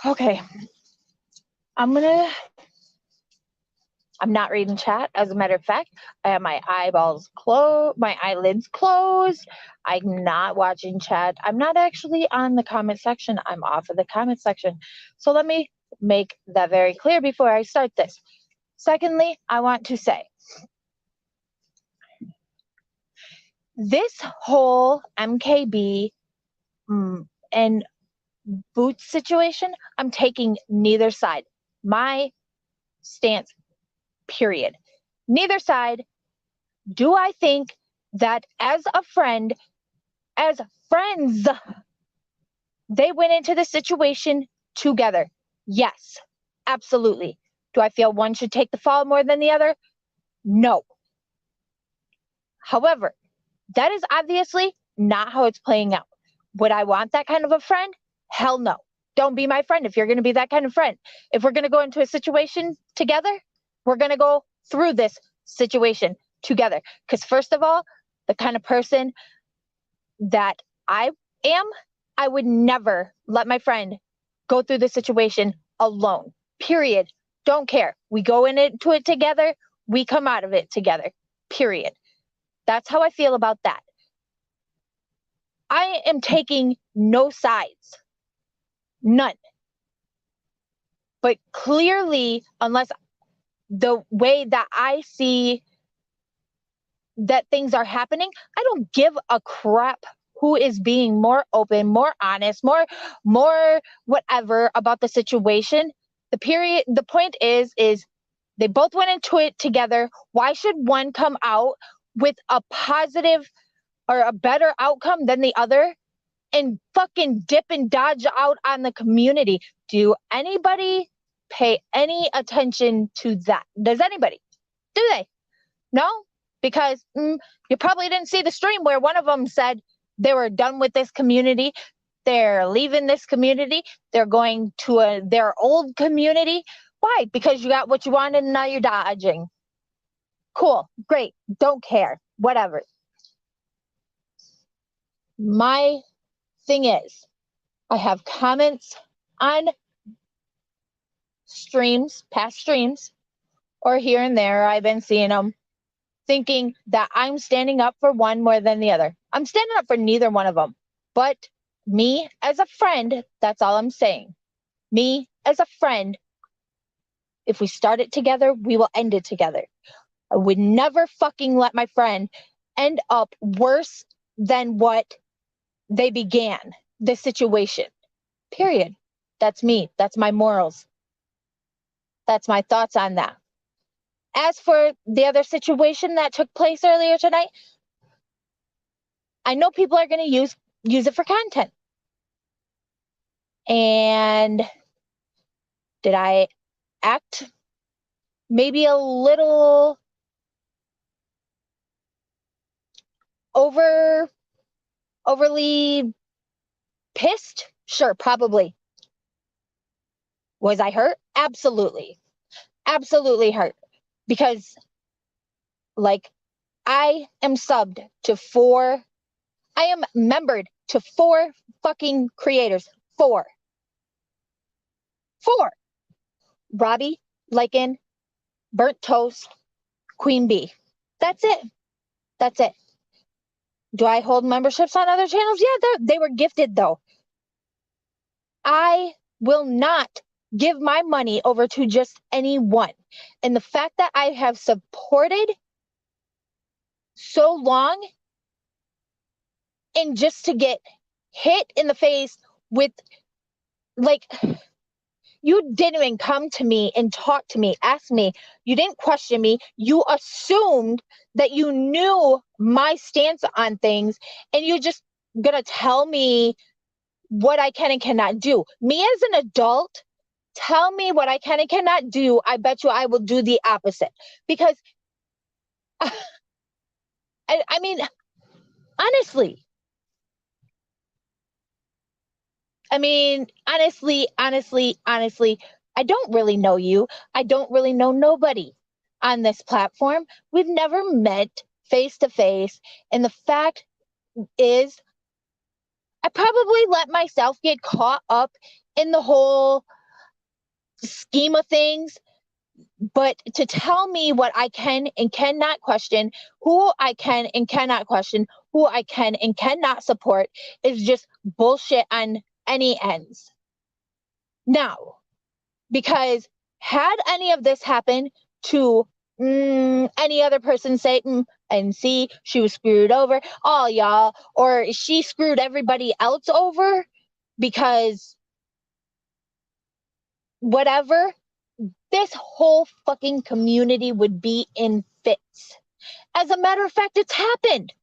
Okay. I'm not reading chat. As a matter of fact, I have my eyeballs closed, my eyelids closed. I'm not watching chat. I'm not actually on the comment section. I'm off of the comment section. So let me make that very clear before I start this. Secondly, I want to say this whole MKB and Boots situation, I'm taking neither side. My stance, period. Neither side. Do I think that as a friend, as friends, they went into the situation together? Yes, absolutely. Do I feel one should take the fall more than the other? No. However, that is obviously not how it's playing out. Would I want that kind of a friend? Hell no. Don't be my friend if you're going to be that kind of friend. If we're going to go into a situation together, we're going to go through this situation together. Because, first of all, the kind of person that I am, I would never let my friend go through the situation alone. Period. Don't care. We go into it together. We come out of it together. Period. That's how I feel about that. I am taking no sides. None. But clearly, unless the way that I see that things are happening, I don't give a crap who is being more open, more honest, more whatever about the situation. The point is they both went into it together. Why should one come out with a positive or a better outcome than the other and fucking dip and dodge out on the community? Do anybody pay any attention to that? Does anybody? Do they? No? Because you probably didn't see the stream where one of them said they were done with this community. They're leaving this community. They're going to their old community. Why? Because you got what you wanted and now you're dodging. Cool. Great. Don't care. Whatever. My thing is, I have comments on streams, past streams, or here and there. I've been seeing them thinking that I'm standing up for one more than the other. I'm standing up for neither one of them. But me as a friend, that's all I'm saying. Me as a friend, if we start it together, we will end it together. I would never fucking let my friend end up worse than what they began the situation. Period. That's me. That's my morals. That's my thoughts on that. As for the other situation that took place earlier tonight, I know people are going to use it for content. And did I act maybe a little overly pissed? Sure, probably. Was I hurt? Absolutely. Absolutely hurt. Because, like, I am membered to 4 fucking creators. 4. Robbie, Lycan, Burnt Toast, Queen Bee. That's it. Do I hold memberships on other channels? Yeah, they were gifted though. I will not give my money over to just anyone. And the fact that I have supported so long and just to get hit in the face with, like, you didn't even come to me and talk to me, ask me. You didn't question me. You assumed that you knew my stance on things and you just gonna tell me what I can and cannot do. Me as an adult, tell me what I can and cannot do. I bet you I will do the opposite. Because, I mean, honestly, I don't really know you. I don't really know nobody on this platform. We've never met face to face. And the fact is, I probably let myself get caught up in the whole scheme of things. But to tell me what I can and cannot question, who I can and cannot question, who I can and cannot support is just bullshit on any ends. Now, because had any of this happened to any other person, say, and see, she was screwed over, oh, y'all, or she screwed everybody else over because whatever, this whole fucking community would be in fits. As a matter of fact, it's happened.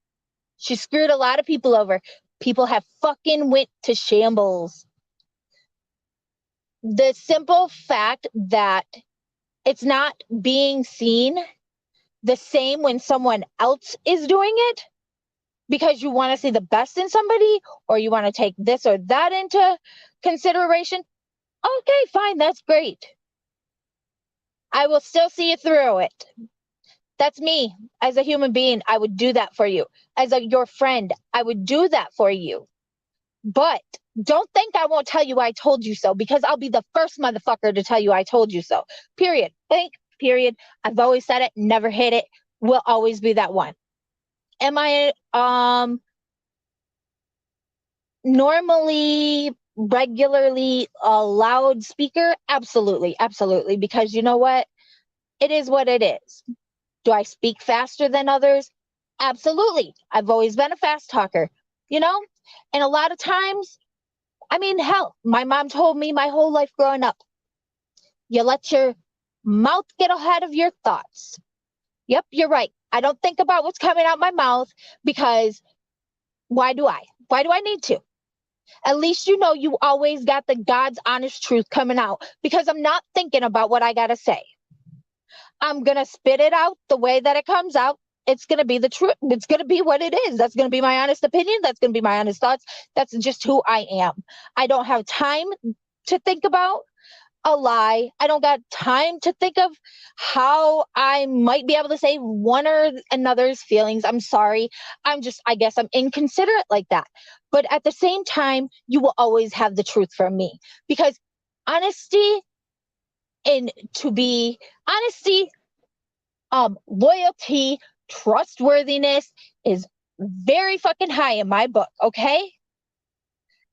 She screwed a lot of people over. People have fucking went to shambles. The simple fact that it's not being seen the same when someone else is doing it because you want to see the best in somebody or you want to take this or that into consideration. Okay, fine, that's great. I will still see you through it. That's me as a human being. I would do that for you. As your friend, I would do that for you. But don't think I won't tell you I told you so, because I'll be the first motherfucker to tell you I told you so. Period. Think, period. I've always said it, never hit it. Will always be that one. Am I normally regularly a loud speaker? Absolutely. Absolutely. Because you know what? It is what it is. Do I speak faster than others? Absolutely. I've always been a fast talker, you know? And a lot of times, I mean, hell, my mom told me my whole life growing up, you let your mouth get ahead of your thoughts. Yep, you're right. I don't think about what's coming out my mouth because why do I? Why do I need to? At least you know you always got the God's honest truth coming out because I'm not thinking about what I got to say. I'm going to spit it out the way that it comes out. It's going to be the truth. It's going to be what it is. That's going to be my honest opinion. That's going to be my honest thoughts. That's just who I am. I don't have time to think about a lie. I don't got time to think of how I might be able to say one or another's feelings. I'm sorry. I guess I'm inconsiderate like that. But at the same time, you will always have the truth from me because honesty and to be honesty, loyalty, trustworthiness is very fucking high in my book. Okay.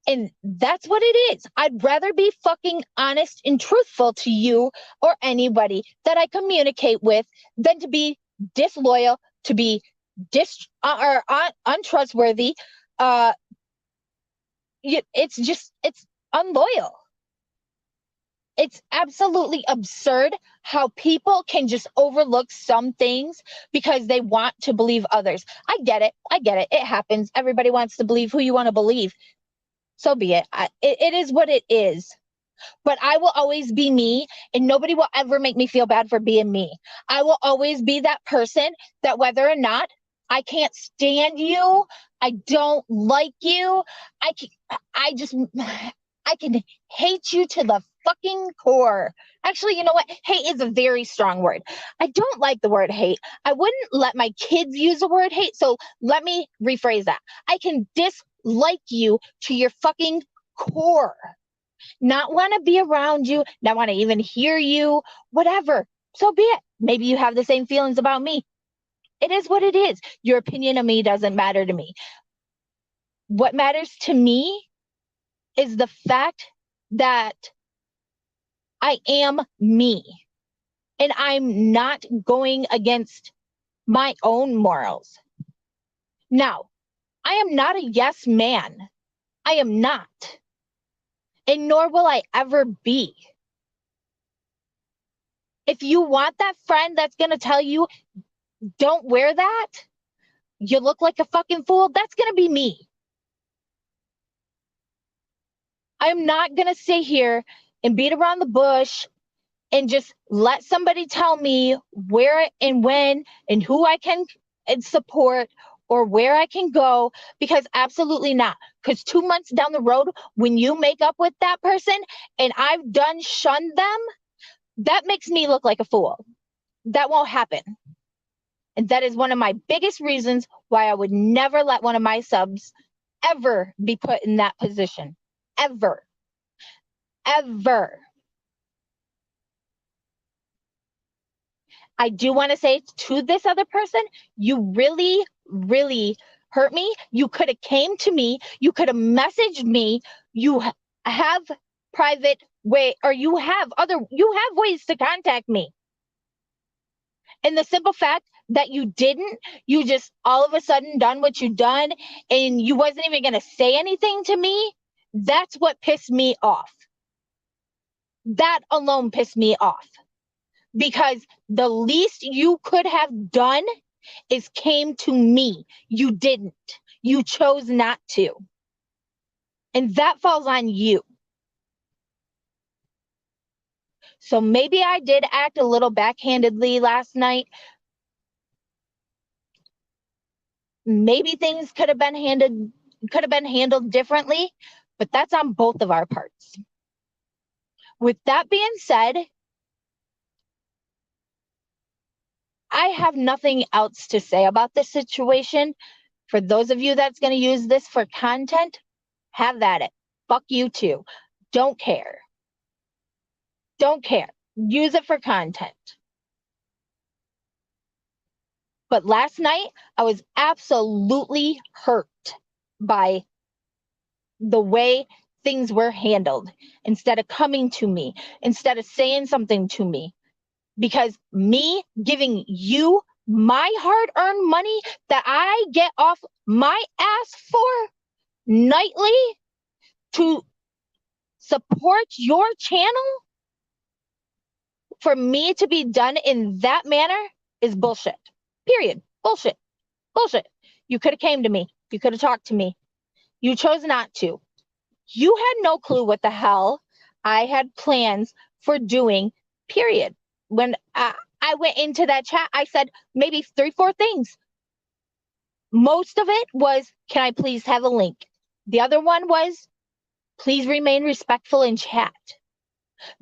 And that's what it is. I'd rather be fucking honest and truthful to you or anybody that I communicate with than to be disloyal, to be untrustworthy. It's unloyal. It's absolutely absurd how people can just overlook some things because they want to believe others. I get it. It happens. Everybody wants to believe who you want to believe. So be it. It is what it is. But I will always be me, and nobody will ever make me feel bad for being me. I will always be that person that whether or not I can't stand you, I don't like you, I can hate you to the fucking core. Actually, you know what? Hate is a very strong word. I don't like the word hate. I wouldn't let my kids use the word hate. So let me rephrase that. I can dislike you to your fucking core. Not want to be around you, not want to even hear you, whatever. So be it. Maybe you have the same feelings about me. It is what it is. Your opinion of me doesn't matter to me. What matters to me is the fact that I am me and I'm not going against my own morals. Now, I am not a yes man. I am not. And nor will I ever be. If you want that friend that's going to tell you, don't wear that, you look like a fucking fool, that's going to be me. I'm not going to sit here and beat around the bush and just let somebody tell me where and when and who I can support or where I can go, because absolutely not. Because 2 months down the road, when you make up with that person and I've done shunned them, that makes me look like a fool. That won't happen. And that is one of my biggest reasons why I would never let one of my subs ever be put in that position. Ever. ever. I do want to say to this other person, you really, really hurt me. You could have came to me. You could have messaged me. You have private way, or you have ways to contact me. And the simple fact that you didn't, you just all of a sudden done what you done, and you wasn't even going to say anything to me. That's what pissed me off. That alone pissed me off. Because the least you could have done is came to me. You didn't. You chose not to. And that falls on you. So maybe I did act a little backhandedly last night. Maybe things could have been handled differently, but that's on both of our parts. With that being said, I have nothing else to say about this situation. For those of you that's going to use this for content, have at it. Fuck you too. Don't care. Don't care. Use it for content. But last night, I was absolutely hurt by the way things were handled. Instead of coming to me, instead of saying something to me, because me giving you my hard-earned money that I get off my ass for nightly to support your channel, for me to be done in that manner is bullshit. Period. Bullshit. Bullshit. You could have came to me. You could have talked to me. You chose not to. You had no clue what the hell I had plans for doing, period. When I went into that chat, I said maybe 3-4 things. Most of it was, can I please have a link? The other one was, please remain respectful in chat.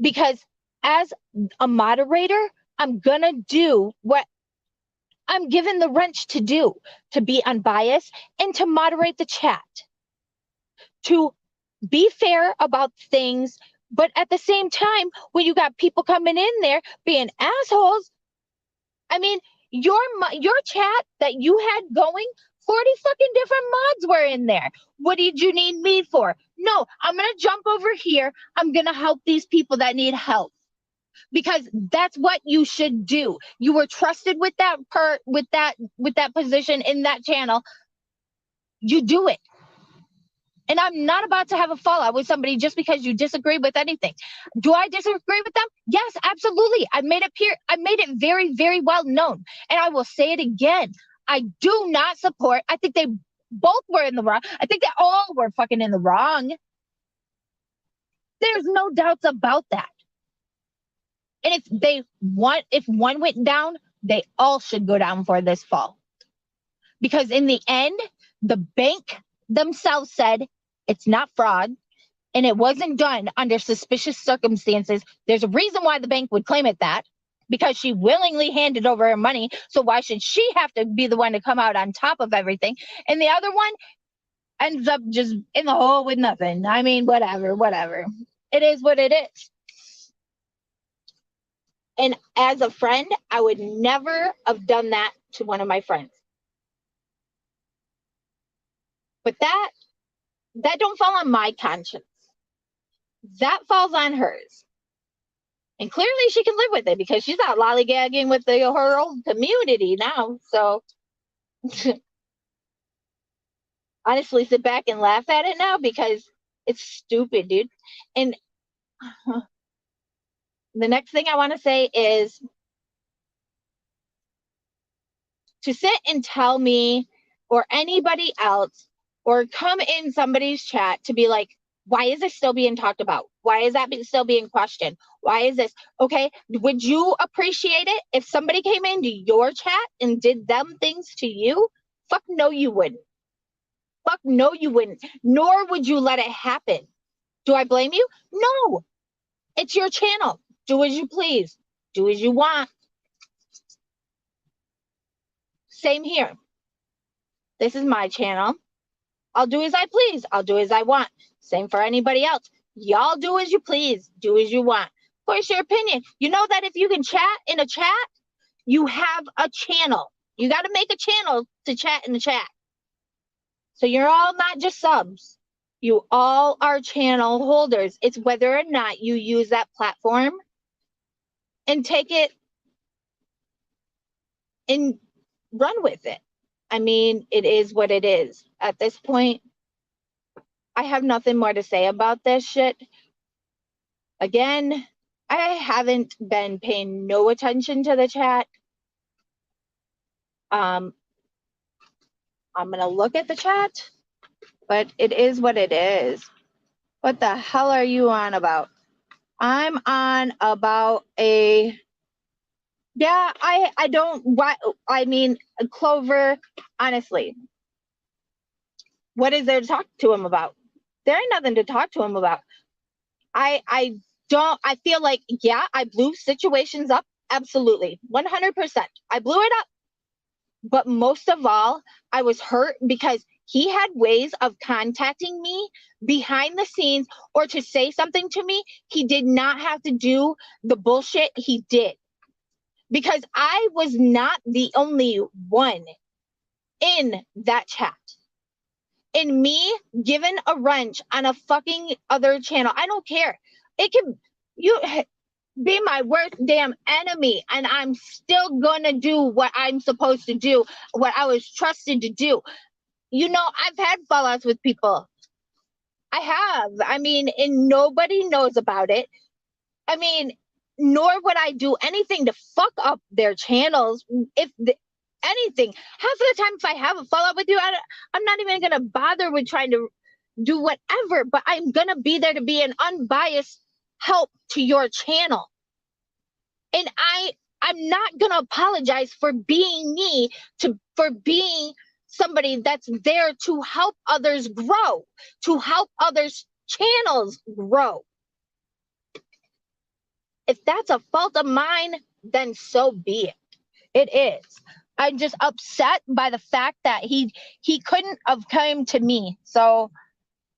Because as a moderator, I'm gonna do what I'm given the wrench to do, to be unbiased and to moderate the chat, to be fair about things. But at the same time, when you got people coming in there being assholes, I mean, your chat that you had going, 40 fucking different mods were in there. What did you need me for? No, I'm going to jump over here. I'm going to help these people that need help. Because that's what you should do. You were trusted with that position in that channel. You do it. And I'm not about to have a fallout with somebody just because you disagree with anything. Do I disagree with them? Yes, absolutely. I made it very, very well known. And I will say it again. I do not support. I think they both were in the wrong. I think they all were fucking in the wrong. There's no doubts about that. And if one went down, they all should go down for this fall. Because in the end, the bank themselves said it's not fraud and it wasn't done under suspicious circumstances. There's a reason why the bank would claim it that, because she willingly handed over her money. So why should she have to be the one to come out on top of everything? And the other one ends up just in the hole with nothing. I mean, whatever. It is what it is. And as a friend, I would never have done that to one of my friends. But that don't fall on my conscience. That falls on hers. And clearly she can live with it because she's not lollygagging with her own community now. So honestly, sit back and laugh at it now because it's stupid, dude. And the next thing I want to say is to sit and tell me or anybody else or come in somebody's chat to be like, why is this still being talked about? Why is that still being questioned? Why is this? Okay, would you appreciate it if somebody came into your chat and did them things to you? Fuck no, you wouldn't. Fuck no, you wouldn't. Nor would you let it happen. Do I blame you? No. It's your channel. Do as you please. Do as you want. Same here. This is my channel. I'll do as I please. I'll do as I want. Same for anybody else. Y'all do as you please, do as you want. Voice your opinion. You know that if you can chat in a chat, you have a channel. You got to make a channel to chat in the chat. So you're all not just subs. You all are channel holders. It's whether or not you use that platform and take it and run with it. I mean, it is what it is. At this point, I have nothing more to say about this shit. Again, I haven't been paying no attention to the chat. I'm gonna look at the chat, but it is what it is. What the hell are you on about? I'm on about a I don't why I mean Clover, honestly. What is there to talk to him about? There ain't nothing to talk to him about. I don't I feel like yeah, I blew situations up. Absolutely. 100%. I blew it up. But most of all, I was hurt because he had ways of contacting me behind the scenes or to say something to me. He did not have to do the bullshit he did because I was not the only one in that chat. And me given a wrench on a fucking other channel, I don't care. It can, you be my worst damn enemy, and I'm still gonna do what I'm supposed to do, what I was trusted to do. You know, I've had fallouts with people. I have. I mean, and nobody knows about it. I mean, nor would I do anything to fuck up their channels. Anything. Half of the time, if I have a fallout with you, I'm not even gonna bother with trying to do whatever. But I'm gonna be there to be an unbiased help to your channel. And I'm not gonna apologize for being me, for being somebody that's there to help others grow, to help others' channels grow. If that's a fault of mine, then so be it. It is. I'm just upset by the fact that he couldn't have come to me. So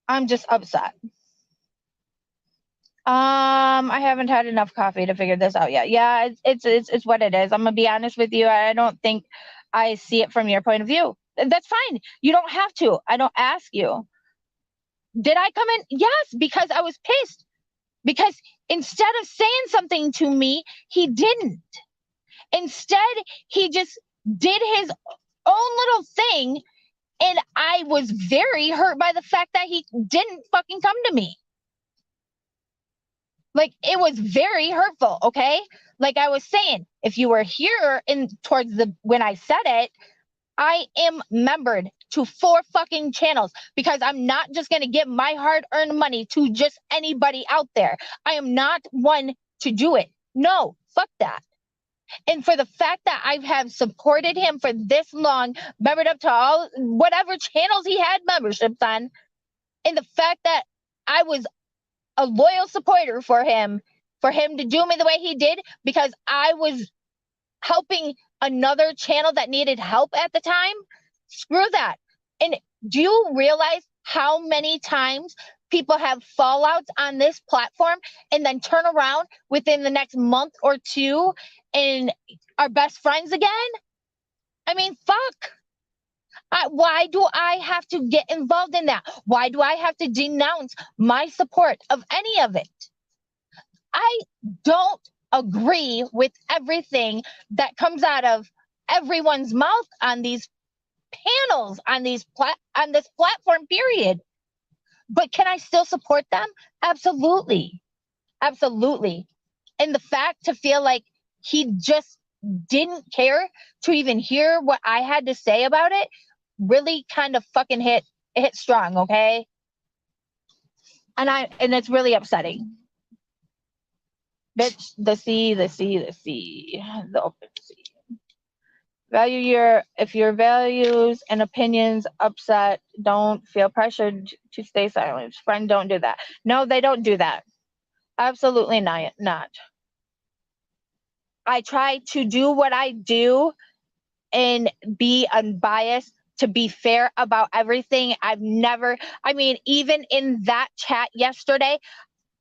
I'm just upset. I haven't had enough coffee to figure this out yet. Yeah, it's what it is. I'm gonna be honest with you. I don't think I see it from your point of view. That's fine. You don't have to. I don't ask you. Did I come in? Yes, because I was pissed. Because instead of saying something to me, he didn't. Instead, he just did his own little thing, and I was very hurt by the fact that he didn't fucking come to me. Like, it was very hurtful, okay? Like I was saying, if you were here towards when I said it, I am membered to 4 fucking channels because I'm not just going to give my hard-earned money to just anybody out there. I am not one to do it. No, fuck that. And for the fact that I have supported him for this long, membered up to all whatever channels he had memberships on, and the fact that I was a loyal supporter for him to do me the way he did because I was helping another channel that needed help at the time, screw that. And do you realize how many times people have fallouts on this platform and then turn around within the next month or two and are best friends again? I mean, fuck. Why do I have to get involved in that? Why do I have to denounce my support of any of it? I don't agree with everything that comes out of everyone's mouth on these panels, on this platform, period. But can I still support them? Absolutely. Absolutely. And the fact to feel like he just didn't care to even hear what I had to say about it really kind of fucking hit strong, okay? And it's really upsetting. Bitch, the open sea. If your values and opinions upset, don't feel pressured to stay silent. Friend, don't do that. No, they don't do that. Absolutely not. I try to do what I do and be unbiased to be fair about everything. Even in that chat yesterday,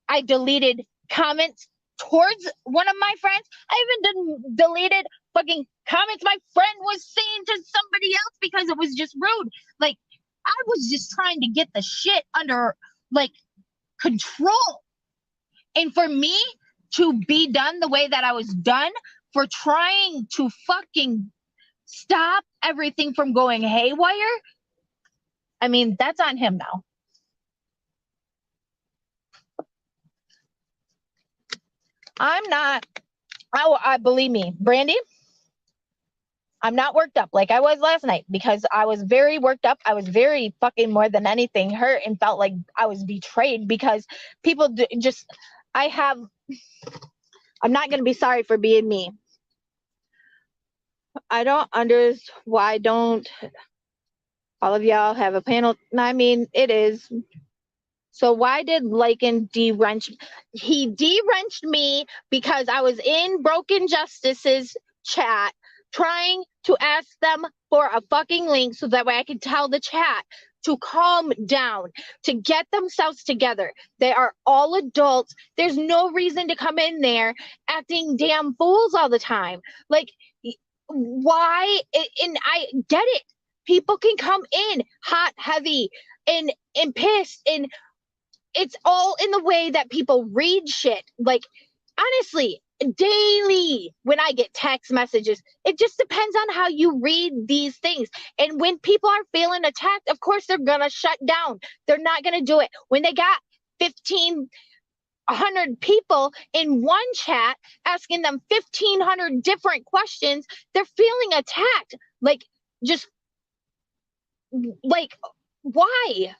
I deleted comments towards one of my friends. I even deleted fucking comments my friend was saying to somebody else because it was just rude. Like, I was just trying to get the shit under, like, control. And for me to be done the way that I was done, for trying to fucking stop everything from going haywire, I mean, that's on him now. I'm not, I believe me, Brandy, I'm not worked up like I was last night, because I was very worked up. I was very fucking, more than anything, hurt and felt like I was betrayed, because people just, I'm not going to be sorry for being me. I don't understand why don't all of y'all have a panel. I mean, it is. So why did Lycan de-wrench? He de-wrenched me because I was in Broken Justice's chat trying to ask them for a fucking link so that way I could tell the chat to calm down, to get themselves together. They are all adults. There's no reason to come in there acting damn fools all the time. Like, why? And I get it. People can come in hot, heavy, and pissed, and it's all in the way that people read shit. Like, honestly, daily when I get text messages, it just depends on how you read these things. And when people are feeling attacked, of course they're gonna shut down. They're not gonna do it. When they got 1,500 people in one chat asking them 1,500 different questions, they're feeling attacked. Like, just like, why?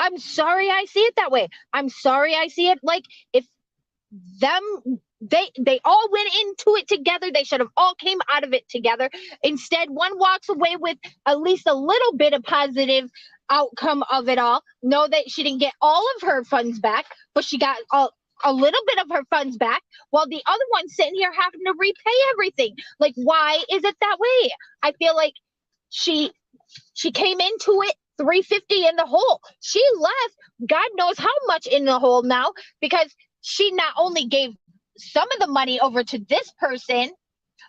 I'm sorry I see it that way. I'm sorry I see it like, if they all went into it together, they should have all came out of it together. Instead, one walks away with at least a little bit of positive outcome of it all. No, that she didn't get all of her funds back, but she got a little bit of her funds back, while the other one's sitting here having to repay everything. Like, why is it that way? I feel like she came into it 350 in the hole. She left God knows how much in the hole now, because she not only gave some of the money over to this person,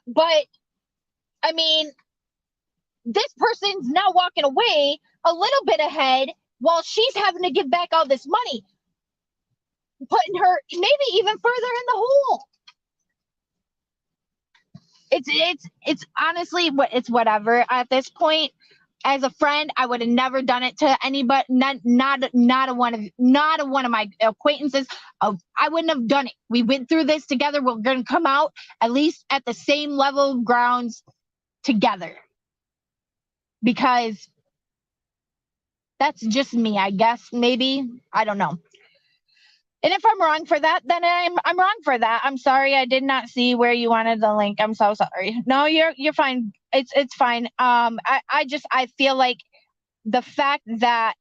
but I mean, this person's now walking away a little bit ahead while she's having to give back all this money, putting her maybe even further in the hole. It's honestly, it's whatever at this point. As a friend, I would have never done it to anybody. Not a one of my acquaintances. I wouldn't have done it. We went through this together. We're gonna come out at least at the same level of grounds together, because that's just me, I guess. Maybe, I don't know. And if I'm wrong for that, then I'm wrong for that. I'm sorry, I did not see where you wanted the link. I'm so sorry. No, you're fine. It's fine. I feel like the fact that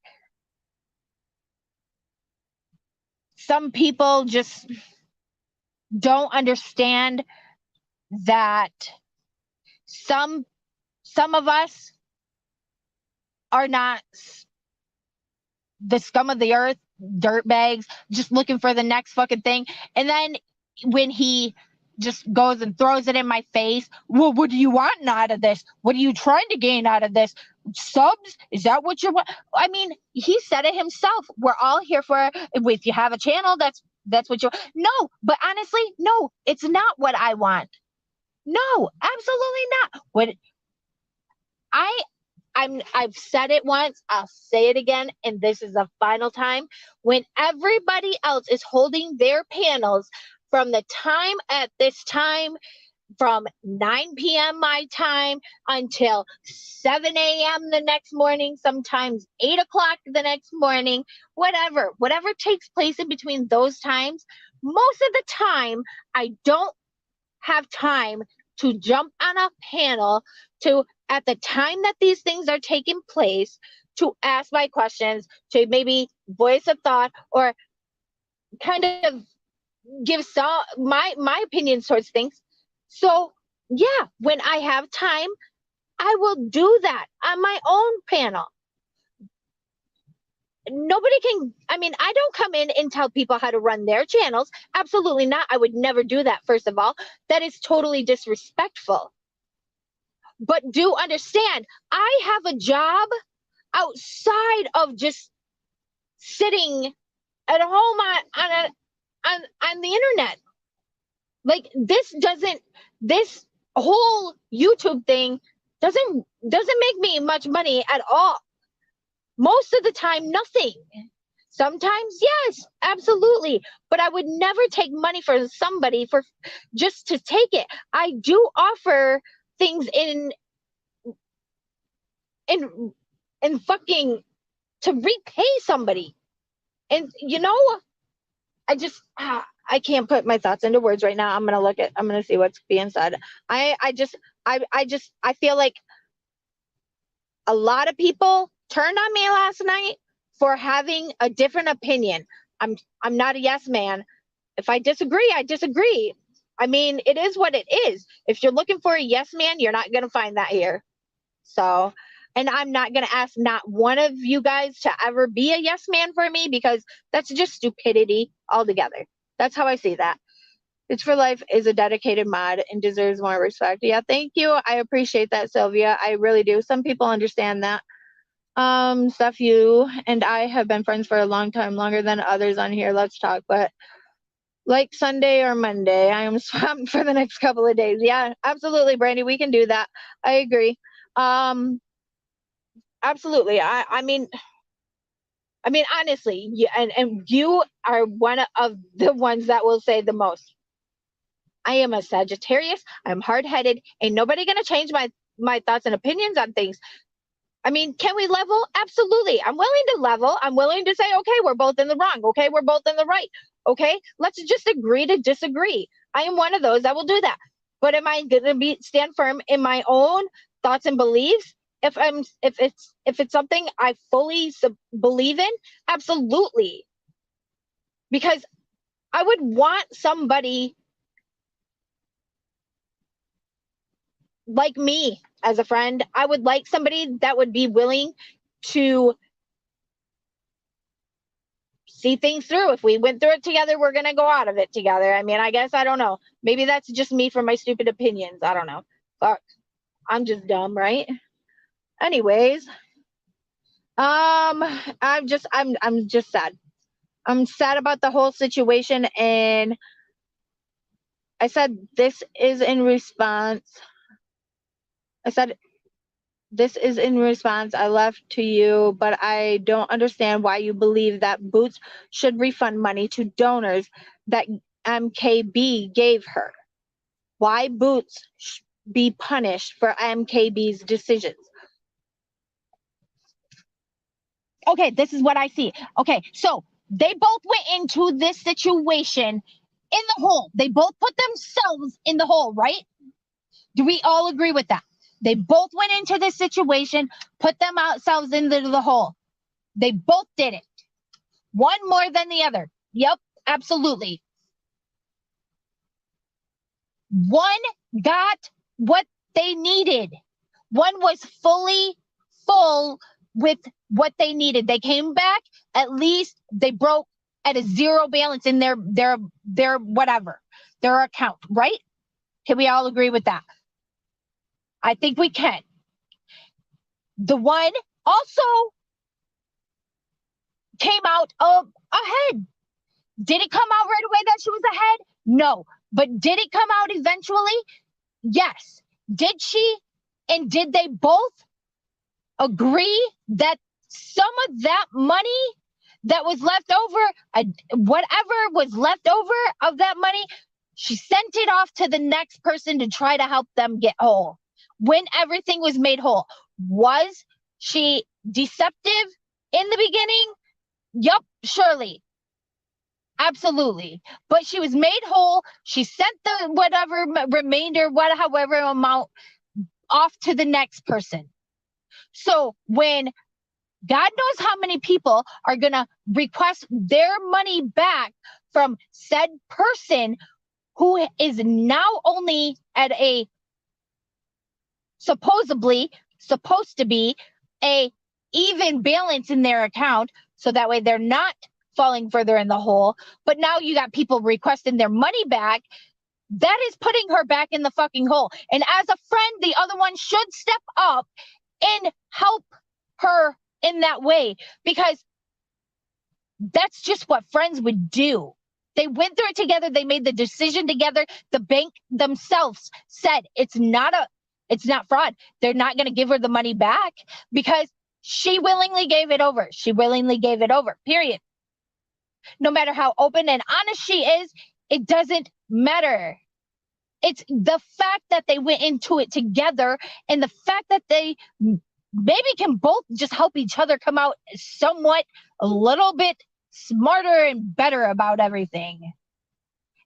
some people just don't understand that some of us are not the scum of the earth, dirt bags, just looking for the next fucking thing. And then when he just goes and throws it in my face, well, what do you want out of this? What are you trying to gain out of this? Subs? Is that what you want? I mean, he said it himself. We're all here for, if you have a channel, that's what you, no, but honestly, no, it's not what I want. No, absolutely not. What I've said it once, I'll say it again, and this is the final time. When everybody else is holding their panels from the time at this time, from 9 p.m. my time until 7 a.m. the next morning, sometimes 8 o'clock the next morning, whatever takes place in between those times, most of the time, I don't have time to jump on a panel to, at the time that these things are taking place, to ask my questions, to maybe voice a thought, or kind of give some my opinions towards things. So yeah, when I have time, I will do that on my own panel. Nobody can, I mean, I don't come in and tell people how to run their channels. Absolutely not. I would never do that, first of all. That is totally disrespectful. But do understand, I have a job outside of just sitting at home on the internet. Like this whole YouTube thing doesn't make me much money at all. Most of the time, nothing. Sometimes, yes, absolutely. But I would never take money for somebody for just to take it. I do offer things in fucking to repay somebody. And I just I can't put my thoughts into words right now. I'm gonna see what's being said. I feel like a lot of people turned on me last night for having a different opinion. I'm not a yes man. If I disagree, I disagree. I mean, it is what it is. If you're looking for a yes man, you're not gonna find that here. So, and I'm not gonna ask not one of you guys to ever be a yes man for me, because that's just stupidity altogether. That's how I see that. It's for Life is a dedicated mod and deserves more respect. Yeah, thank you. I appreciate that, Sylvia. I really do. Some people understand that. Stuff you and I have been friends for a long time, longer than others on here. Let's talk. But like Sunday or Monday, I am swamped for the next couple of days. Yeah, absolutely, Brandy. We can do that. I agree. Absolutely. I mean, honestly, and you are one of the ones that will say the most. I am a Sagittarius. I'm hard-headed. Ain't nobody gonna change my thoughts and opinions on things. I mean, can we level? Absolutely. I'm willing to level. I'm willing to say, okay, we're both in the wrong. Okay, we're both in the right. Okay, let's just agree to disagree. I am one of those that will do that. But am I gonna stand firm in my own thoughts and beliefs? If it's something I fully believe in, absolutely. Because I would want somebody like me as a friend. I would like somebody that would be willing to see things through. If we went through it together, we're going to go out of it together. I mean, I guess, I don't know. Maybe that's just me for my stupid opinions. I don't know. Fuck. I'm just dumb, right? Anyways, I'm just sad. I'm sad about the whole situation, and I said this is in response. I said this is in response. I left to you, but I don't understand why you believe that Boots should refund money to donors that MKB gave her. Why Boots be punished for MKB's decisions? Okay, this is what I see. Okay, so they both went into this situation in the hole. They both put themselves in the hole, right? Do we all agree with that? They both went into this situation, put themselves into the hole. They both did it. One more than the other. Yep, absolutely. One got what they needed. One was fully full with what they needed. They came back, at least they broke at a zero balance in their whatever, their account, right? Can we all agree with that? I think we can. The one also came out ahead. Did it come out right away that she was ahead? No. But did it come out eventually? Yes. Did she and did they both agree that some of that money that was left over, whatever was left over of that money, she sent it off to the next person to try to help them get whole when everything was made whole? Was she deceptive in the beginning? Yup, surely. Absolutely. But she was made whole. She sent the whatever remainder, however amount off to the next person. So when God knows how many people are going to request their money back from said person who is now only at a supposedly supposed to be a even balance in their account, so that way they're not falling further in the hole. But now you got people requesting their money back. That is putting her back in the fucking hole. And as a friend, the other one should step up and help her in that way, because that's just what friends would do. They went through it together. They made the decision together. The bank themselves said it's not fraud. They're not going to give her the money back because she willingly gave it over. She willingly gave it over, period. No matter how open and honest she is, it doesn't matter. It's the fact that they went into it together, and the fact that they maybe can both just help each other come out somewhat a little bit smarter and better about everything.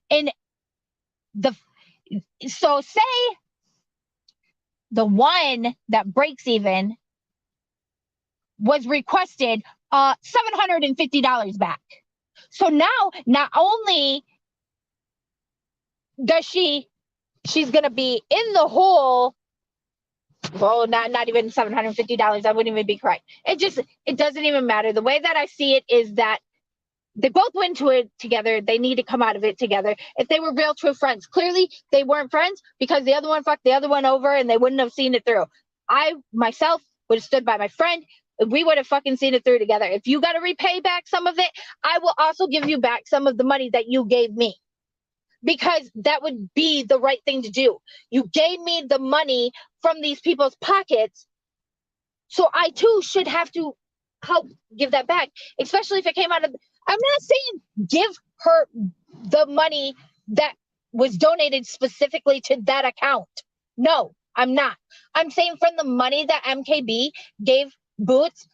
And so say the one that breaks even was requested $750 back. So now not only does she's gonna be in the hole. Well, not even $750. That wouldn't even be correct. It doesn't even matter. The way that I see it is that they both went to it together. They need to come out of it together. If they were real true friends, clearly they weren't friends because the other one fucked the other one over and they wouldn't have seen it through. I myself would have stood by my friend. We would have fucking seen it through together. If you got to repay back some of it, I will also give you back some of the money that you gave me, because that would be the right thing to do. You gave me the money from these people's pockets, so I too should have to help give that back, especially if it came out of, I'm not saying give her the money that was donated specifically to that account. No, I'm not. I'm saying from the money that MKB gave Boots,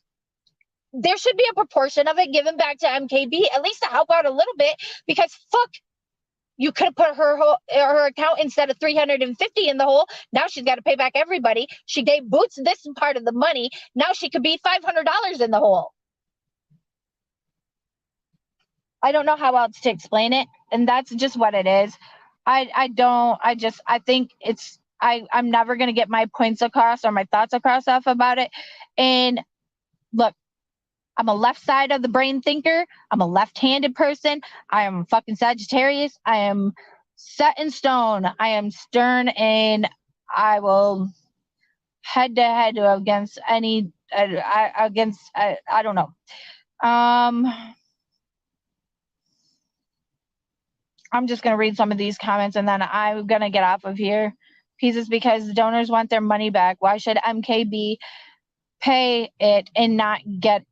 there should be a proportion of it given back to MKB, at least to help out a little bit, because fuck, you could have put her account instead of 350 in the hole. Now she's got to pay back everybody. She gave Boots this part of the money. Now she could be $500 in the hole. I don't know how else to explain it, and that's just what it is. I think I'm never gonna get my points across or my thoughts across off about it. And look, I'm a left side of the brain thinker. I'm a left-handed person. I am fucking Sagittarius. I am set in stone. I am stern, and I will head to head against any I don't know. I'm just gonna read some of these comments and then I'm gonna get off of here. Pieces because donors want their money back. Why should MKB pay it and not get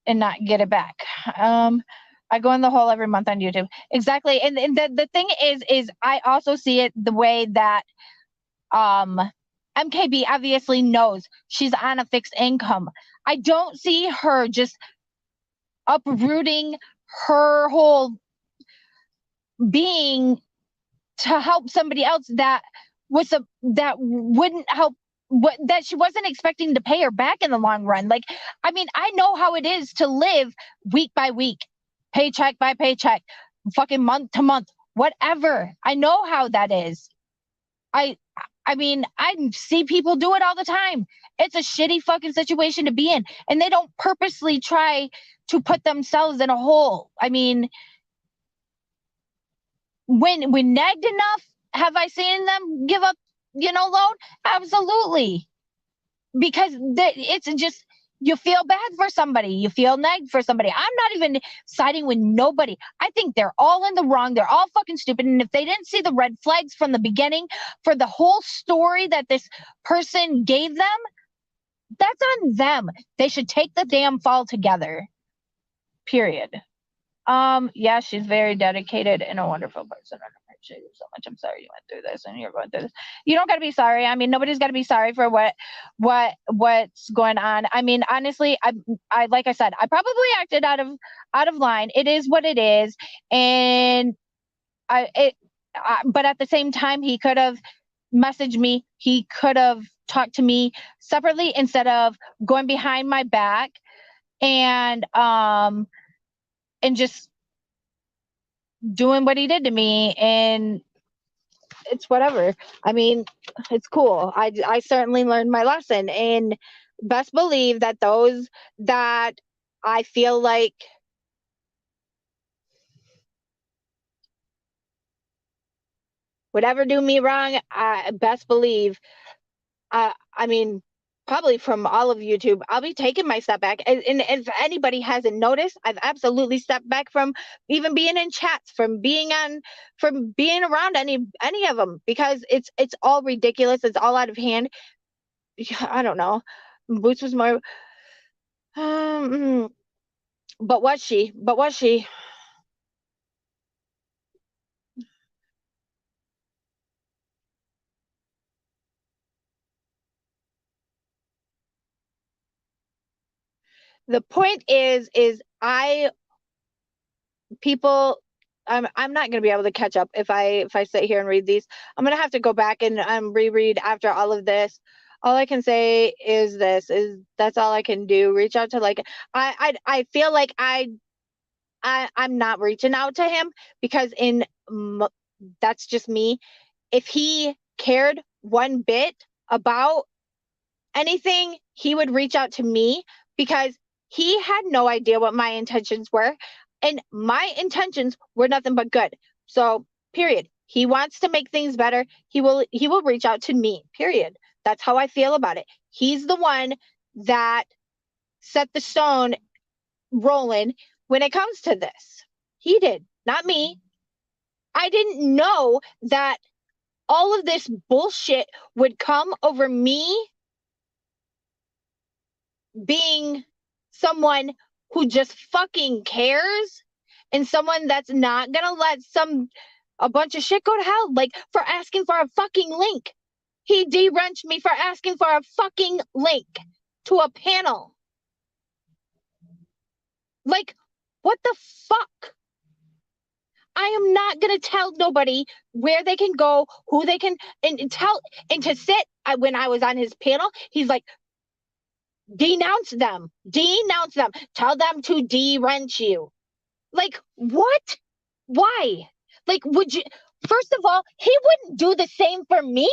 it back? I go in the hole every month on YouTube. Exactly. And the thing is I also see it the way that MKB obviously knows she's on a fixed income. I don't see her just uprooting her whole being to help somebody else that wouldn't help, that she wasn't expecting to pay her back in the long run. Like, I mean, I know how it is to live week by week, paycheck by paycheck, fucking month to month, whatever. I know how that is. I mean, I see people do it all the time. It's a shitty fucking situation to be in, and they don't purposely try to put themselves in a hole. I mean, when nagged enough, have I seen them give up, loan? Absolutely. Because it's just, you feel bad for somebody. You feel nagged for somebody. I'm not even siding with nobody. I think they're all in the wrong. They're all fucking stupid. And if they didn't see the red flags from the beginning for the whole story that this person gave them, that's on them. They should take the damn fall together. Period. Yeah, she's very dedicated and a wonderful person. I appreciate you so much. I'm sorry you went through this and you're going through this. You don't got to be sorry. I mean, nobody's got to be sorry for what's going on. I mean, honestly, I like I said, I probably acted out of line. It is what it is, and but at the same time, he could have messaged me. He could have talked to me separately instead of going behind my back and just doing what he did to me. And it's whatever. I mean, it's cool. I certainly learned my lesson, and best believe that those that I feel like would ever do me wrong, I best believe, I mean, probably from all of YouTube, I'll be taking my step back. And if anybody hasn't noticed, I've absolutely stepped back from even being in chats, from being around any of them, because it's all ridiculous. It's all out of hand. I don't know. Boots was more, um, but was she? But was she? The point is I people I'm not going to be able to catch up if I sit here and read these. I'm going to have to go back and reread after all of this. All I can say is this is that's all I can do. Reach out to, like, I feel like I'm not reaching out to him because that's just me. If he cared one bit about anything, he would reach out to me, because he had no idea what my intentions were. And my intentions were nothing but good. So, period. He wants to make things better. He will reach out to me. Period. That's how I feel about it. He's the one that set the stone rolling when it comes to this. He did, not me. I didn't know that all of this bullshit would come over me being someone who just fucking cares, and someone that's not gonna let a bunch of shit go to hell, like for asking for a fucking link. He de-wrenched me for asking for a fucking link to a panel. Like, what the fuck? I am not gonna tell nobody where they can go, who they can, and tell, and to sit. When I was on his panel, he's like, denounce them, tell them to de-wrench you. Like, what? Why? Like, would you? First of all, he wouldn't do the same for me.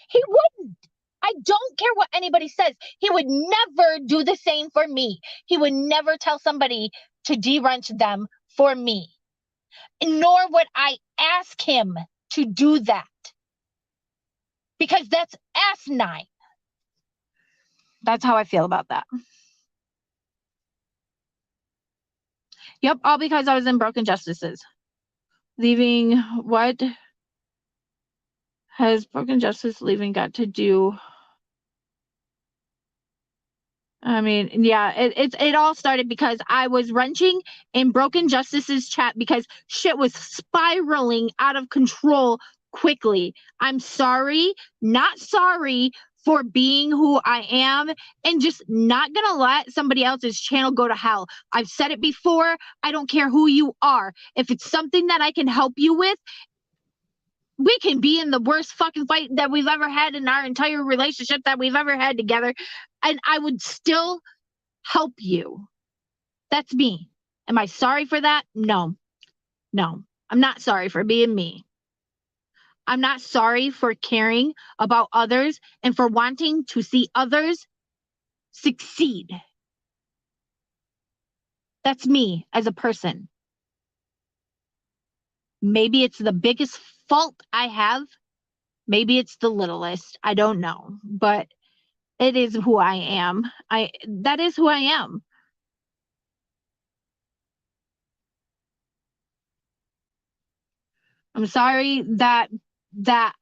He wouldn't. I don't care what anybody says. He would never do the same for me. He would never tell somebody to de-wrench them for me. Nor would I ask him to do that, because that's asinine. That's how I feel about that. Yep, all because I was in Broken Justices. Leaving, what has Broken Justice leaving got to do? I mean, yeah, it all started because I was wrenching in Broken Justice's chat because shit was spiraling out of control quickly. I'm sorry, not sorry for being who I am and just not gonna let somebody else's channel go to hell. I've said it before. I don't care who you are. If it's something that I can help you with, we can be in the worst fucking fight that we've ever had in our entire relationship that we've ever had together, and I would still help you. That's me. Am I sorry for that? No. I'm not sorry for being me. I'm not sorry for caring about others and for wanting to see others succeed. That's me as a person. Maybe it's the biggest fault I have. Maybe it's the littlest. I don't know. But it is who I am. That is who I am. I'm sorry that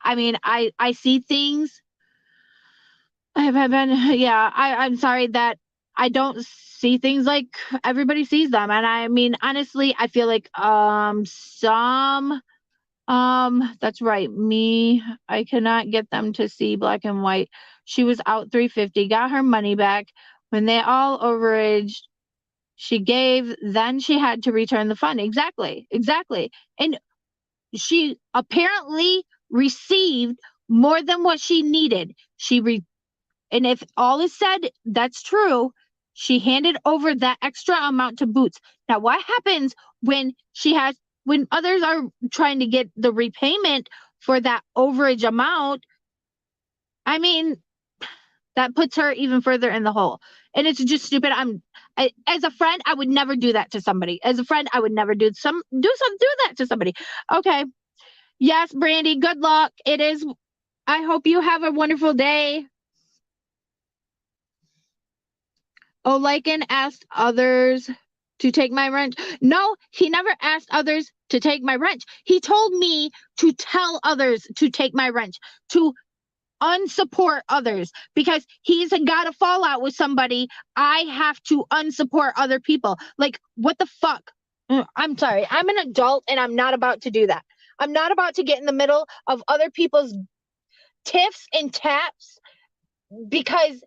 I mean I see things. I've been yeah, I'm sorry that I don't see things like everybody sees them. And I mean, honestly, I feel like that's right. Me, I cannot get them to see black and white. She was out 350, got her money back. When they all overaged, she gave, then she had to return the fund. Exactly. And she apparently received more than what she needed. And if all is said, that's true. She handed over that extra amount to Boots. Now, what happens when when others are trying to get the repayment for that overage amount, I mean, that puts her even further in the hole. And it's just stupid. As a friend, I would never do that to somebody. As a friend, I would never do that to somebody. Okay. Yes, Brandy, good luck. It is. I hope you have a wonderful day. Oh, Lycan asked others to take my wrench. No, he never asked others to take my wrench. He told me to tell others to take my wrench, to unsupport others, because he's got a fallout with somebody. I have to unsupport other people. Like, what the fuck? I'm sorry. I'm an adult and I'm not about to do that. I'm not about to get in the middle of other people's tiffs and taps because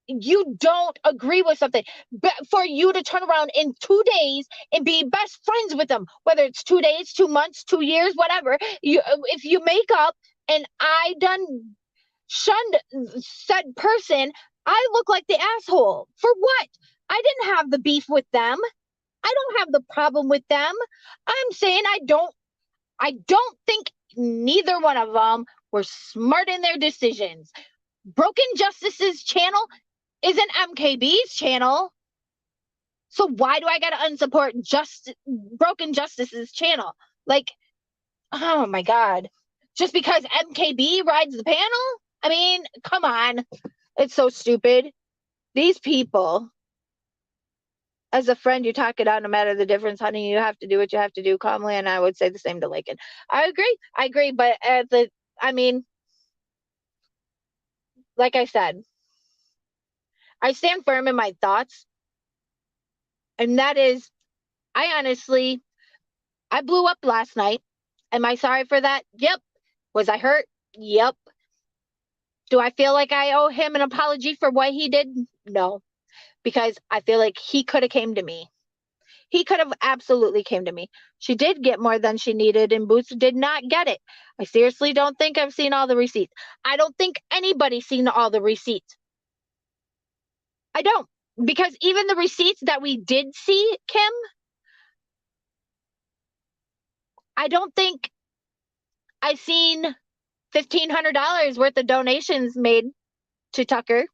you don't agree with something, but for you to turn around in 2 days and be best friends with them, whether it's 2 days, 2 months, 2 years, whatever, if you make up and I done shunned said person, I look like the asshole. For what? I didn't have the beef with them. I don't have the problem with them. I'm saying I don't think neither one of them were smart in their decisions. Broken Justice's channel isn't MKB's channel. So why do I gotta unsupport Broken Justice's channel? Like, oh my God. Just because MKB rides the panel? I mean, come on. It's so stupid. These people, as a friend, you talk it out no matter the difference, honey. You have to do what you have to do calmly, and I would say the same to Lakin. I agree, but like I said, I stand firm in my thoughts, and that is, I blew up last night. Am I sorry for that? Yep. Was I hurt? Yep. Do I feel like I owe him an apology for what he did? No, because I feel like he could have came to me. He could have absolutely came to me. She did get more than she needed, and Boots did not get it. I seriously don't think I've seen all the receipts. I don't think anybody's seen all the receipts. I don't. Because even the receipts that we did see, Kim, I don't think I seen $1,500 worth of donations made to Tucker.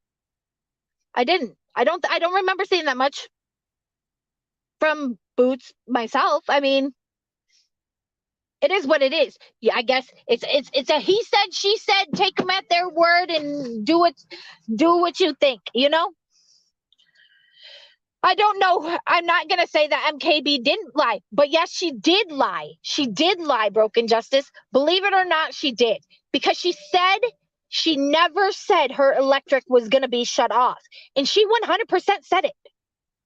I didn't. I don't remember seeing that much from Boots myself. I mean, it is what it is. Yeah, I guess it's a he said, she said, take them at their word and do what you think, you know? I don't know. I'm not going to say that MKB didn't lie, but yes, she did lie. She did lie, Broken Justice. Believe it or not, she did. Because she never said her electric was going to be shut off. And she 100% said it.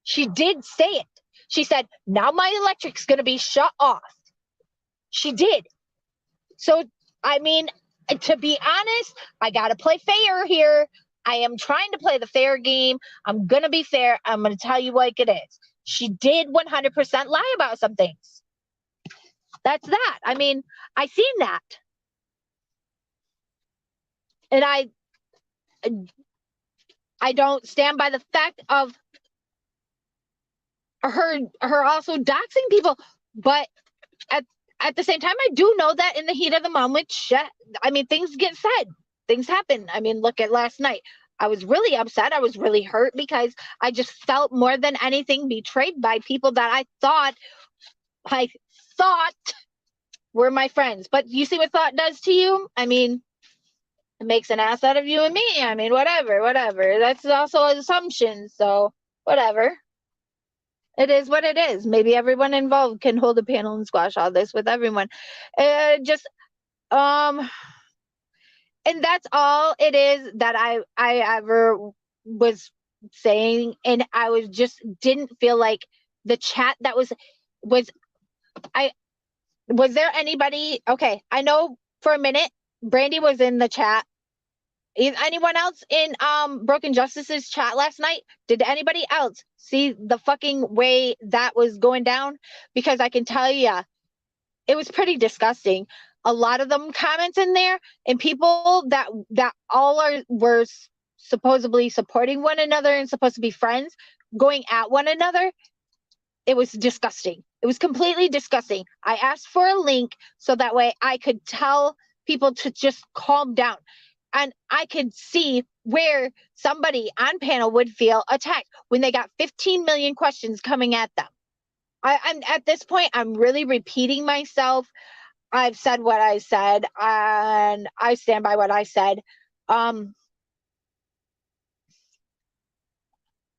She did say it. She said, now my electric's going to be shut off. She did. So, I mean, to be honest, I got to play fair here. I am trying to play the fair game. I'm going to be fair. I'm going to tell you like it is. She did 100% lie about some things. That's that. I mean, I seen that. And I don't stand by the fact of her also doxing people, but at the same time, I do know that in the heat of the moment, I mean, things get said. Things happen. I mean, look at last night. I was really upset. I was really hurt because I just felt more than anything betrayed by people that I thought were my friends. But you see what thought does to you? I mean, it makes an ass out of you and me. I mean, whatever. That's also an assumption. So whatever. It is what it is. Maybe everyone involved can hold a panel and squash all this with everyone. And that's all it is that I ever was saying. And I was just didn't feel like the chat that was there anybody? Okay, I know for a minute Brandy was in the chat. Is anyone else in Broken Justice's chat last night? Did anybody else see the fucking way that was going down? Because I can tell you, it was pretty disgusting. A lot of them comments in there, and people that all were supposedly supporting one another and supposed to be friends, going at one another. It was disgusting. It was completely disgusting. I asked for a link so that way I could tell people to just calm down. And I could see where somebody on panel would feel attacked when they got 15 million questions coming at them. I'm at this point, I'm really repeating myself. I've said what I said, and I stand by what I said. Am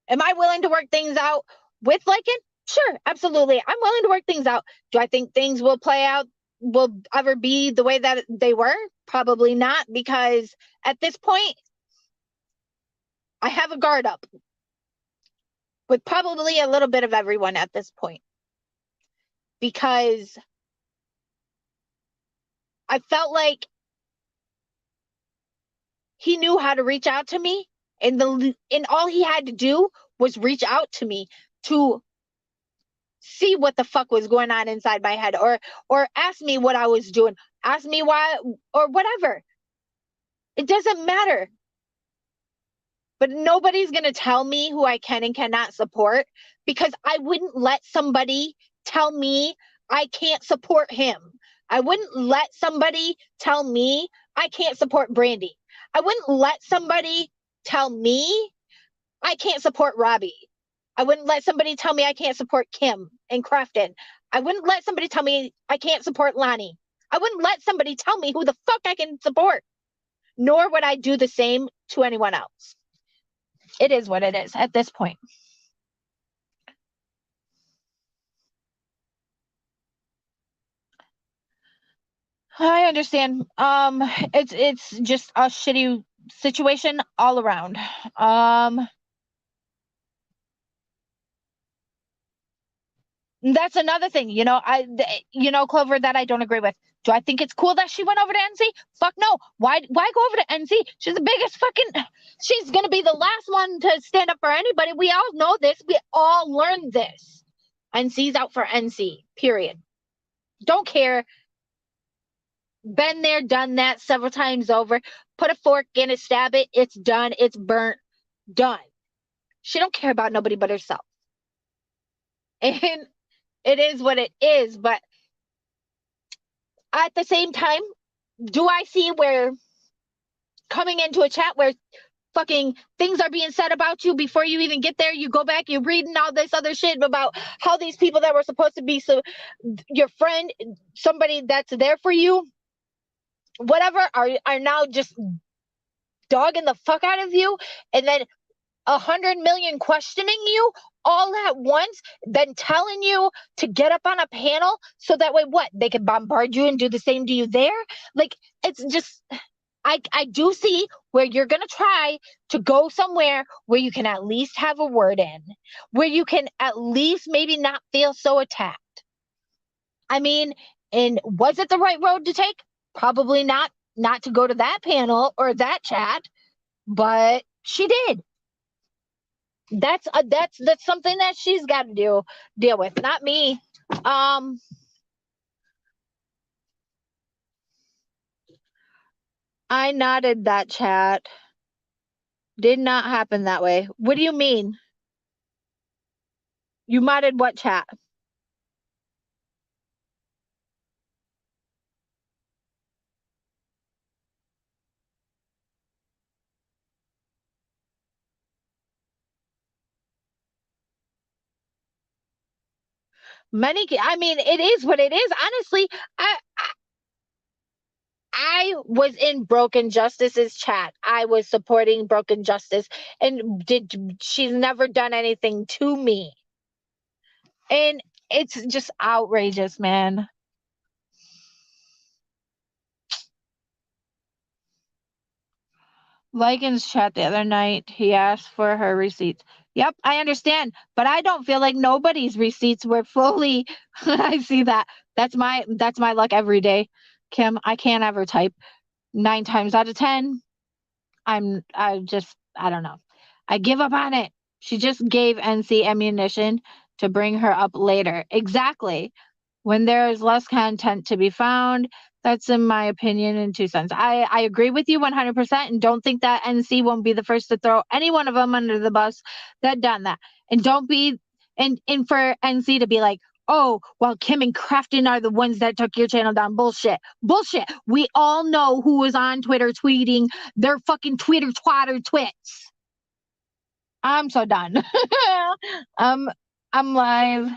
I willing to work things out with Lycan? Sure, absolutely. I'm willing to work things out. Do I think things will play out, will ever be the way that they were? Probably not, because at this point, I have a guard up with probably a little bit of everyone at this point. Because I felt like he knew how to reach out to me, and all he had to do was reach out to me to see what the fuck was going on inside my head, or ask me what I was doing, ask me why, or whatever. It doesn't matter. But nobody's going to tell me who I can and cannot support, because I wouldn't let somebody tell me I can't support him. I wouldn't let somebody tell me I can't support Brandi. I wouldn't let somebody tell me I can't support Robbie. I wouldn't let somebody tell me I can't support Kim and Crafton. I wouldn't let somebody tell me I can't support Lonnie. I wouldn't let somebody tell me who the fuck I can support. Nor would I do the same to anyone else. It is what it is at this point. I understand. It's just a shitty situation all around. That's another thing, Clover, that I don't agree with. Do I think it's cool that she went over to NC? Fuck no. Why go over to NC? She's the biggest she's gonna be the last one to stand up for anybody. We all know this. We all learned this. NC's out for NC, period. Don't care. Been there, done that several times over. Put a fork in it, stab it. It's done. It's burnt. Done. She don't care about nobody but herself. And it is what it is. But at the same time, do I see where coming into a chat where fucking things are being said about you before you even get there, you go back, you're reading all this other shit about how these people that were supposed to be your friend, somebody that's there for you, whatever, are now just dogging the fuck out of you, and then 100 million questioning you all at once, then telling you to get up on a panel so that way they can bombard you and do the same to you there. Like, it's just, I do see where you're gonna try to go somewhere where you can at least have a word in, where you can at least maybe not feel so attacked. I mean, and was it the right road to take? Probably not to go to that panel or that chat, but she did. That's something that she's got to deal with, not me. I nodded that chat. Did not happen that way. What do you mean? You modded what chat? I mean, it is what it is. Honestly, I was in Broken Justice's chat. I was supporting Broken Justice, and she's never done anything to me. And it's just outrageous, man. Lycan's chat the other night, he asked for her receipts. Yep, I understand, but I don't feel like nobody's receipts were fully. I see that. That's my luck every day, Kim. I can't ever type. 9 times out of 10, I don't know. I give up on it. She just gave NC ammunition to bring her up later. Exactly. When there is less content to be found, that's in my opinion in 2 cents. I agree with you 100% and don't think that NC won't be the first to throw any one of them under the bus that done that. And don't be, and for NC to be like, oh, well, Kim and Crafton are the ones that took your channel down. Bullshit. Bullshit. We all know who was on Twitter tweeting their fucking Twitter twatter twits. I'm so done. I'm live.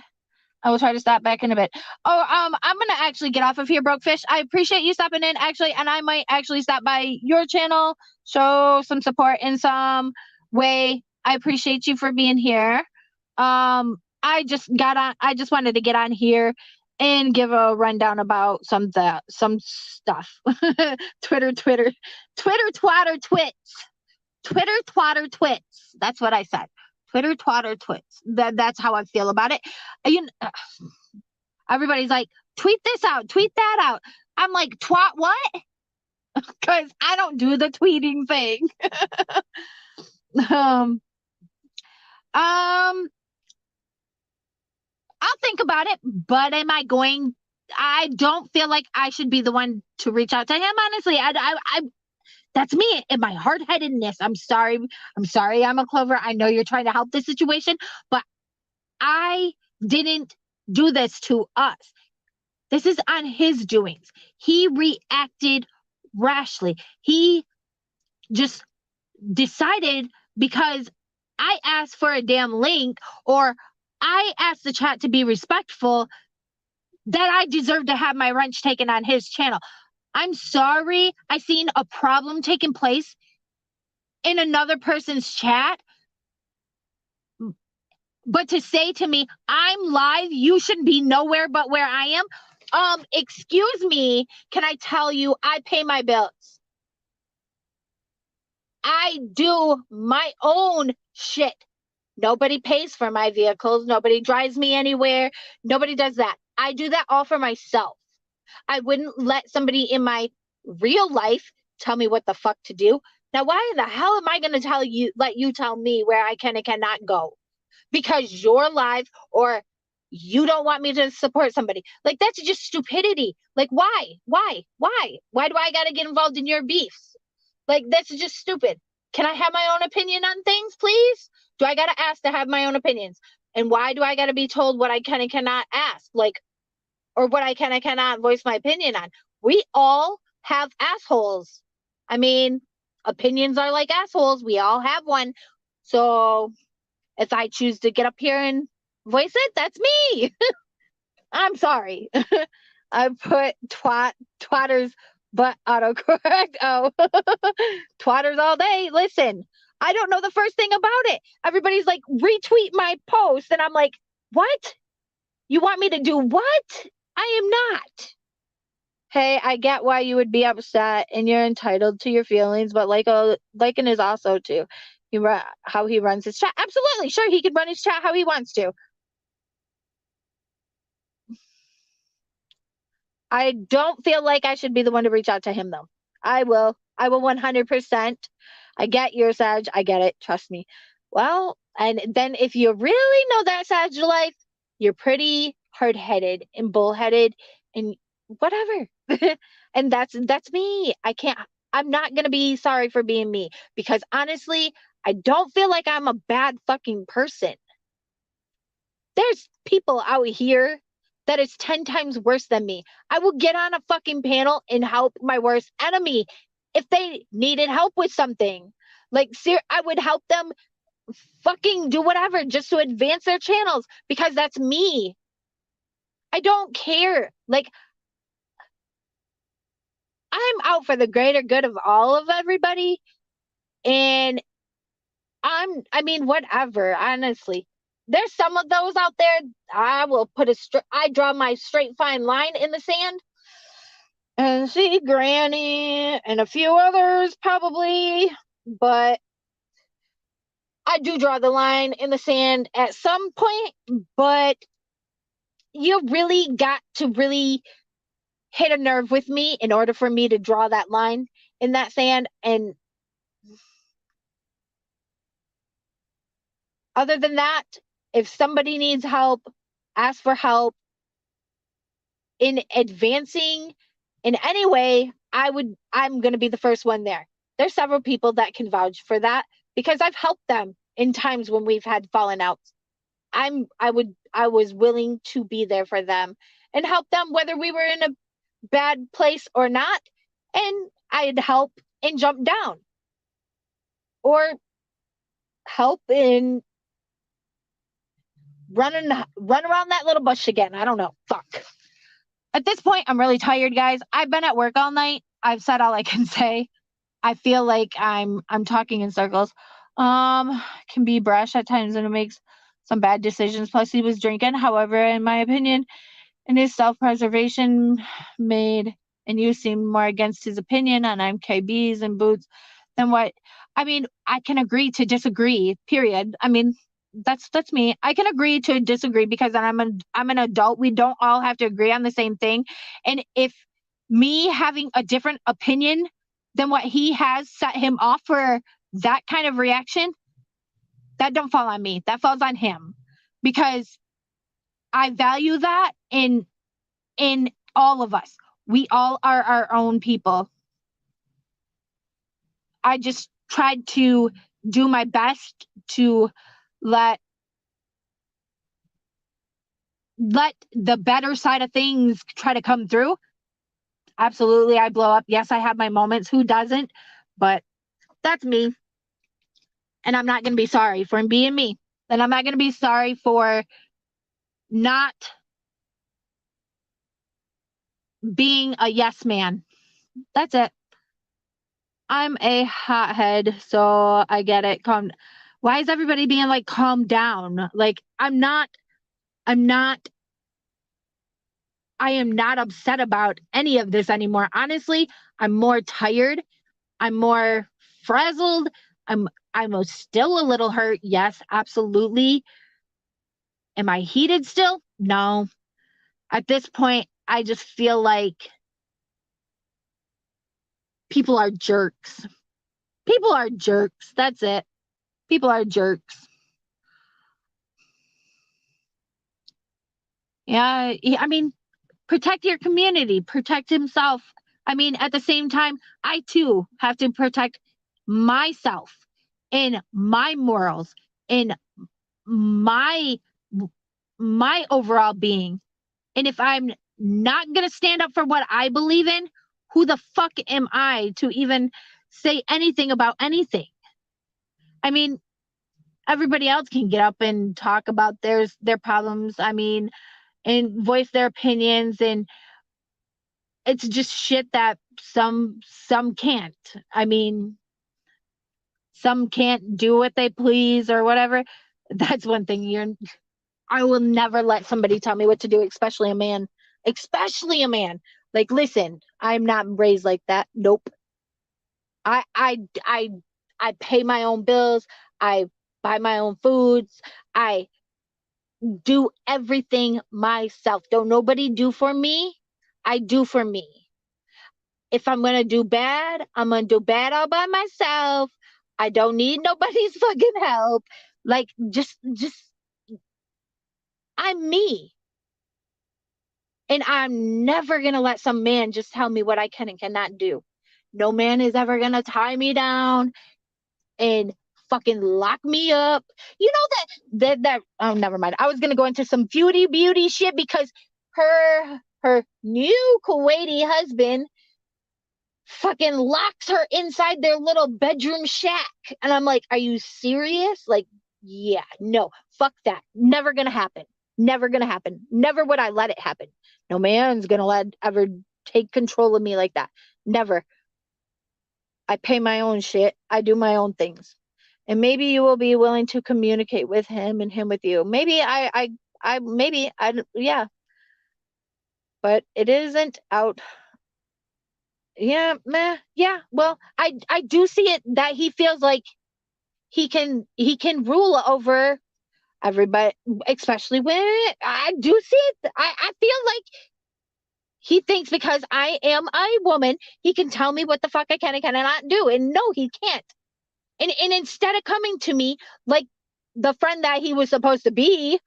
I will try to stop back in a bit. Oh, I'm gonna actually get off of here, Brokefish. I appreciate you stopping in, actually, and I might actually stop by your channel, show some support in some way. I appreciate you for being here. I just wanted to get on here and give a rundown about some stuff. Twitter twatter twits. Twitter twatter twits. That's what I said. Twitter twatter twits. That's how I feel about it. Everybody's like, tweet this out, tweet that out. I'm like, twat what? Because I don't do the tweeting thing. I'll think about it, but I don't feel like I should be the one to reach out to him, honestly. I that's me and my hard-headedness. I'm sorry. I'm a Clover. I know you're trying to help the situation, but I didn't do this to us. This is on his doings. He reacted rashly. He just decided because I asked for a damn link or I asked the chat to be respectful that I deserve to have my wrench taken on his channel. I'm sorry I seen a problem taking place in another person's chat. But to say to me, I'm live, you shouldn't be nowhere but where I am. Excuse me, can I tell you, I pay my bills. I do my own shit. Nobody pays for my vehicles. Nobody drives me anywhere. Nobody does that. I do that all for myself. I wouldn't let somebody in my real life tell me what the fuck to do. Now, why the hell am I going to let you tell me where I can and cannot go? Because you're live or you don't want me to support somebody. Like, that's just stupidity. Like, why? Why do I got to get involved in your beefs? Like, that's just stupid. Can I have my own opinion on things, please? Do I got to ask to have my own opinions? And why do I got to be told what I can and cannot ask? Like, or what I can and cannot voice my opinion on? We all have assholes. I mean, opinions are like assholes. We all have one. So if I choose to get up here and voice it, that's me. I'm sorry. I put twatters, but autocorrect. Oh, twatters all day. Listen, I don't know the first thing about it. Everybody's like, retweet my post. And I'm like, what? You want me to do what? I am not. Hey, I get why you would be upset and you're entitled to your feelings, but Lycan is also too. How he runs his chat. Absolutely. Sure, he can run his chat how he wants to. I don't feel like I should be the one to reach out to him, though. I will 100%. I get your Sag. I get it. Trust me. Well, and then if you really know that Sag life, you're pretty hard-headed and bullheaded and whatever. And that's me. I'm not going to be sorry for being me because honestly, I don't feel like I'm a bad fucking person. There's people out here that is 10 times worse than me. I will get on a fucking panel and help my worst enemy if they needed help with something. Like, I would help them fucking do whatever just to advance their channels because that's me. I don't care. Like, I'm out for the greater good of all of everybody. And I mean, whatever, honestly. There's some of those out there. I will I draw my straight fine line in the sand. And see Granny and a few others probably. But I do draw the line in the sand at some point. But you really got to really hit a nerve with me in order for me to draw that line in that sand. And other than that, if somebody needs help, ask for help in advancing in any way, I'm going to be the first one there. There's several people that can vouch for that because I've helped them in times when we've had fallen outs. I was willing to be there for them and help them whether we were in a bad place or not. And I'd help and jump down or help in run around that little bush again. I don't know. Fuck. At this point, I'm really tired, guys. I've been at work all night. I've said all I can say. I feel like I'm talking in circles. Can be brash at times and it makes some bad decisions. Plus, he was drinking. However, in my opinion, in his self-preservation made, and you seem more against his opinion on MKBs and boots than what. I mean, I can agree to disagree. Period. I mean, that's me. I can agree to disagree because I'm an adult. We don't all have to agree on the same thing. And if me having a different opinion than what he has set him off for that kind of reaction, that don't fall on me. That falls on him because I value that in all of us. We all are our own people. I just tried to do my best to let the better side of things try to come through. Absolutely, I blow up. Yes, I have my moments. Who doesn't? But that's me. And I'm not going to be sorry for being me. And I'm not going to be sorry for not being a yes man. That's it. I'm a hothead, so I get it. Why is everybody being like, calm down? Like, I am not upset about any of this anymore. Honestly, I'm more tired. I'm more frazzled. I'm still a little hurt. Yes, absolutely. Am I heated still? No. At this point, I just feel like people are jerks. People are jerks. That's it. People are jerks. Yeah, I mean, protect your community, protect himself. I mean, at the same time, I too have to protect myself in my morals, in my overall being. And if I'm not going to stand up for what I believe in, who the fuck am I to even say anything about anything? I mean, everybody else can get up and talk about their problems. I mean, and voice their opinions, and it's just shit that some can't. I mean, some can't do what they please or whatever. That's one thing. I will never let somebody tell me what to do, especially a man. Especially a man. Like, listen, I'm not raised like that. Nope. I pay my own bills. I buy my own foods. I do everything myself. Don't nobody do for me. I do for me. If I'm going to do bad, I'm going to do bad all by myself. I don't need nobody's fucking help. Like, just, I'm me. And I'm never going to let some man just tell me what I can and cannot do. No man is ever going to tie me down and fucking lock me up. You know that oh, never mind. I was going to go into some beauty shit because her new Kuwaiti husband fucking locks her inside their little bedroom shack. And I'm like, are you serious? Like, yeah, no, fuck that. Never gonna happen. Never gonna happen. Never would I let it happen. No man's gonna ever take control of me like that. Never. I pay my own shit. I do my own things. And maybe you will be willing to communicate with him and him with you. Maybe yeah. But it isn't out. Yeah, meh, yeah. Well, I do see it that he feels like he can rule over everybody, especially women. I do see it. I feel like he thinks because I am a woman, he can tell me what the fuck I can and cannot do. And no, he can't. And instead of coming to me like the friend that he was supposed to be,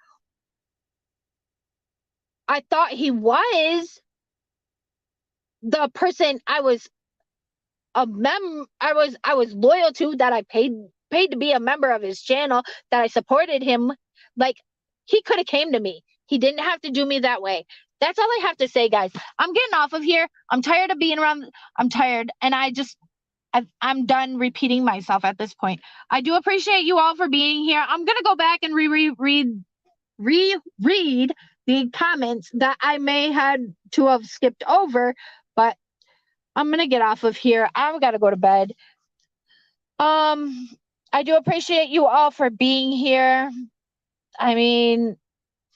I thought he was the person I was I was loyal to, that I paid to be a member of his channel, that I supported him. Like, he could have came to me. He didn't have to do me that way. That's all I have to say, guys. I'm getting off of here. I'm tired of being around. I'm tired. And I'm done repeating myself at this point. I do appreciate you all for being here. I'm going to go back and reread the comments that I may had to have skipped over, but I'm going to get off of here. I've got to go to bed. I do appreciate you all for being here. I mean,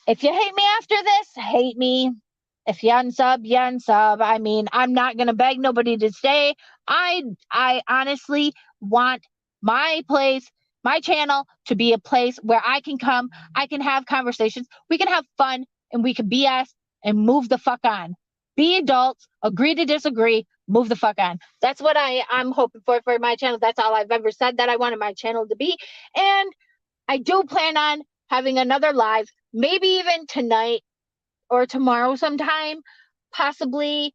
if you hate me after this, hate me. If you unsub, you unsub. I mean, I'm not going to beg nobody to stay. I honestly want my place, my channel to be a place where I can come, I can have conversations, we can have fun, and we can BS and move the fuck on. Be adults, agree to disagree, move the fuck on. That's what I'm hoping for my channel. That's all I've ever said that I wanted my channel to be. And I do plan on having another live, maybe even tonight or tomorrow sometime, possibly.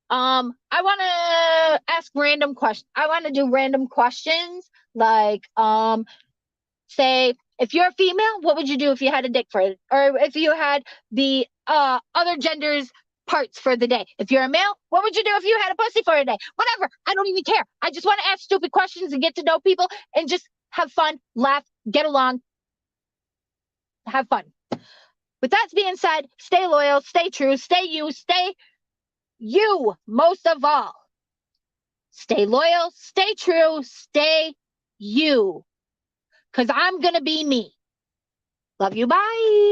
I want to ask random questions. I want to do random questions like, say, if you're a female, what would you do if you had a dick for it? Or if you had the other gender's parts for the day? If you're a male, what would you do if you had a pussy for a day? Whatever. I don't even care. I just want to ask stupid questions and get to know people and just have fun, laugh, get along, have fun. With that being said, stay loyal, stay true, stay you most of all. Stay loyal, stay true, stay you. Because I'm going to be me. Love you. Bye.